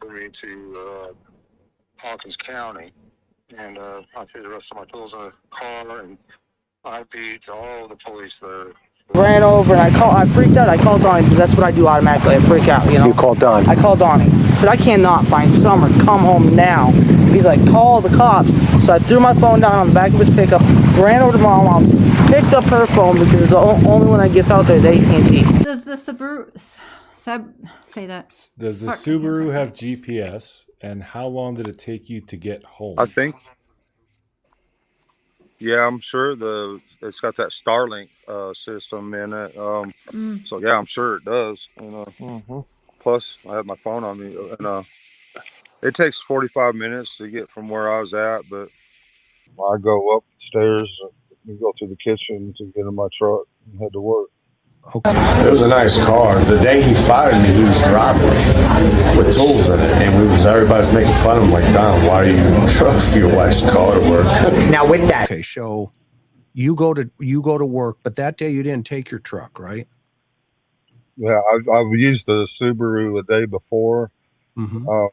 for me to Hawkins County, and I threw the rest of my tools in the car, and I beat all the police there. Ran over and I freaked out. I called Donnie because that's what I do automatically. I freak out, you know. You called Donnie? I called Donnie. I said, I cannot find Summer. Come home now. He's like, call the cops. So I threw my phone down on the back of his pickup, ran over to my mom, picked up her phone because the only one that gets out there is AT&T. Does the Subaru say that? Does the Subaru have GPS, and how long did it take you to get home? I think. Yeah, I'm sure it's got that Starlink system in it. So yeah, I'm sure it does. You know. Plus, I have my phone on me, and it takes 45 minutes to get from where I was at. But I go upstairs and go to the kitchen to get in my truck and head to work. Okay. It was a nice car. The day he fired me, he was driving with tools in it, and everybody's making fun of him, like, Don, why are you driving your wife's car to work? Now with that, okay, so you go to work, but that day you didn't take your truck, right? Yeah, I've used the Subaru a day before. I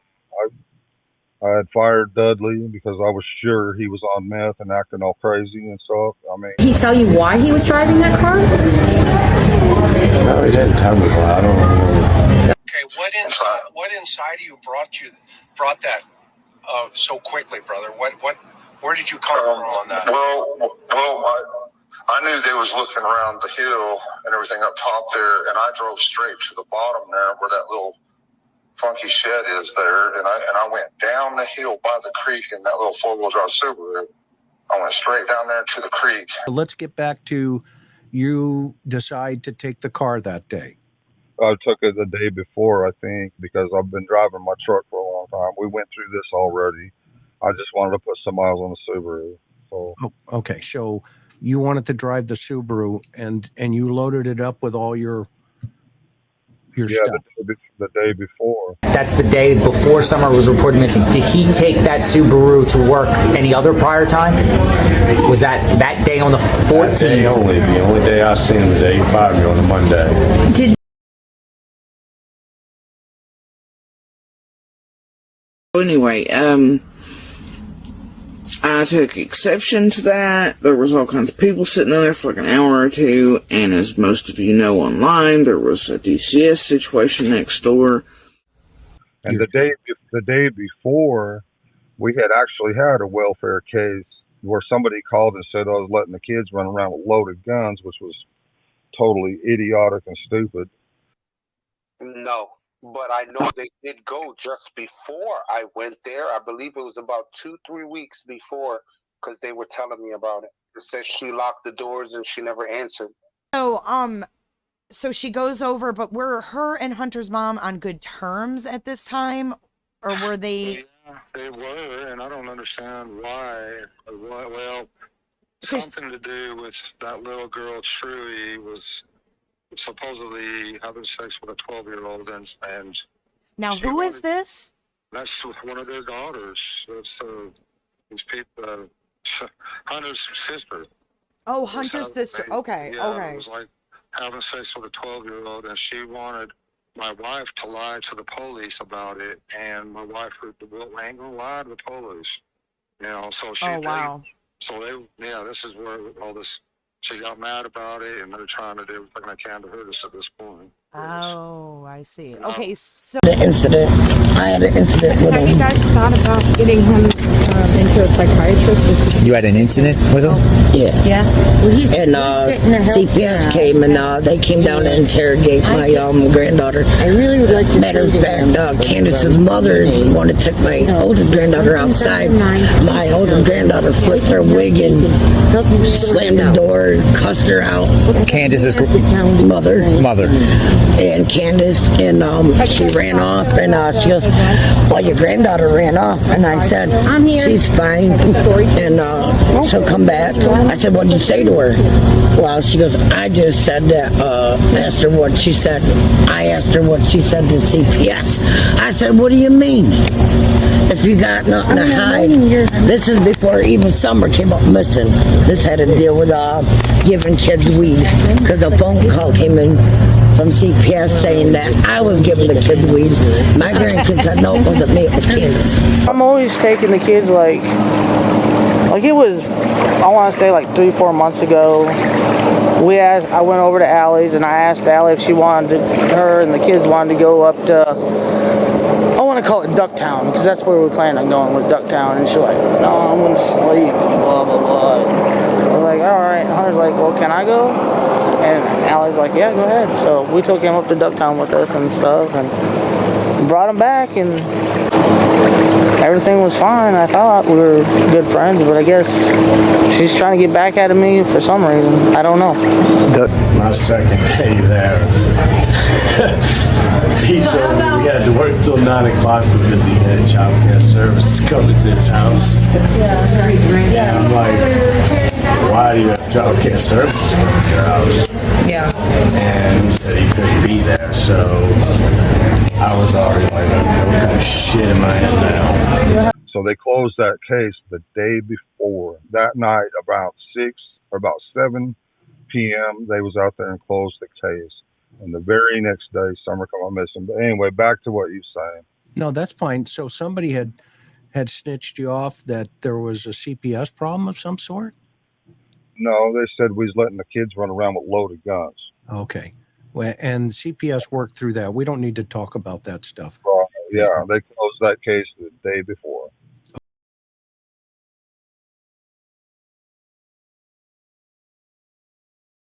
had fired Dudley because I was sure he was on meth and acting all crazy and stuff. I mean, did he tell you why he was driving that car? No, he didn't tell me why. I don't know. Okay, what inside of you brought that so quickly, brother? Where did you come from on that? Well, I knew they was looking around the hill and everything up top there, and I drove straight to the bottom there where that little funky shed is there, and I went down the hill by the creek in that little four-wheel drive Subaru. I went straight down there to the creek. Let's get back to you decide to take the car that day. I took it the day before, I think, because I've been driving my truck for a long time. We went through this already. I just wanted to put some miles on the Subaru. So. Oh, okay, so you wanted to drive the Subaru, and you loaded it up with all your stuff. The day before. That's the day before Summer was reported missing. Did he take that Subaru to work any other prior time? Was that day on the 14th? That day only. The only day I seen him was 85 on a Monday. Anyway, I took exception to that. There was all kinds of people sitting in there for like an hour or two, and as most of you know online, there was a DCS situation next door. And the day before, we had actually had a welfare case where somebody called and said I was letting the kids run around with loaded guns, which was totally idiotic and stupid. No, but I know they did go just before I went there. I believe it was about 2-3 weeks before, because they were telling me about it. It says she locked the doors and she never answered. So she goes over, but were her and Hunter's mom on good terms at this time, or were they? Yeah, they were, and I don't understand why. Well, something to do with that little girl, Truey, was supposedly having sex with a 12-year-old, and now who is this? That's with one of their daughters. That's these people, Hunter's sister. Oh, Hunter's sister. Okay, yeah, okay. It was like having sex with a 12-year-old, and she wanted my wife to lie to the police about it, and my wife ain't gonna lie to the police, you know. So she. Oh wow. This is where all this. She got mad about it, and they're trying to do everything they can to hurt us at this point. Oh, I see. Okay, so I had an incident with him. Have you guys thought about getting him into a psychiatrist? You had an incident with him? Yeah. Yeah. Well, And CPS came, and they came down to interrogate my granddaughter. I really would like to. Matter of fact, Candace's mother wanted to take my oldest granddaughter outside. My oldest granddaughter flipped her wig and slammed the door, cussed her out. Candace's mother. And Candace, and she ran off, and she goes, well, your granddaughter ran off. And I said, she's fine, and she'll come back. I said, what did you say to her? Well, she goes, I just said that, asked her what she said. I asked her what she said to CPS. I said, what do you mean? If you got nothing to hide. This is before even Summer came up missing. This had to deal with giving kids weed, because a phone call came in from CPS saying that I was giving the kids weed. My grandkids said no, it wasn't me, it was kids. I'm always taking the kids like it was, I want to say like 3-4 months ago. I went over to Allie's and I asked Allie if she wanted to, her and the kids wanted to go up to, I want to call it Ducktown because that's where we planned on going, was Ducktown. And she's like, no, I'm going to sleep, blah, blah, blah. I was like, all right. And Hunter's like, well, can I go? And Allie's like, yeah, go ahead. So we took him up to Ducktown with us and stuff and brought him back, and everything was fine. I thought we were good friends, but I guess she's trying to get back at me for some reason. I don't know. My second day there, he told me we had to work till 9 o'clock because he had child care services coming to his house. And I'm like, why do you have child care services coming to your house? Yeah. And he said he couldn't be there, so I was already like, okay, what kind of shit am I in now? So they closed that case the day before. That night, about 7 p.m., they was out there and closed the case. And the very next day, Summer come on missing. But anyway, back to what you're saying. No, that's fine. So somebody had snitched you off that there was a CPS problem of some sort? No, they said we was letting the kids run around with loaded guns. Okay. Well, and CPS worked through that. We don't need to talk about that stuff. Yeah, they closed that case the day before.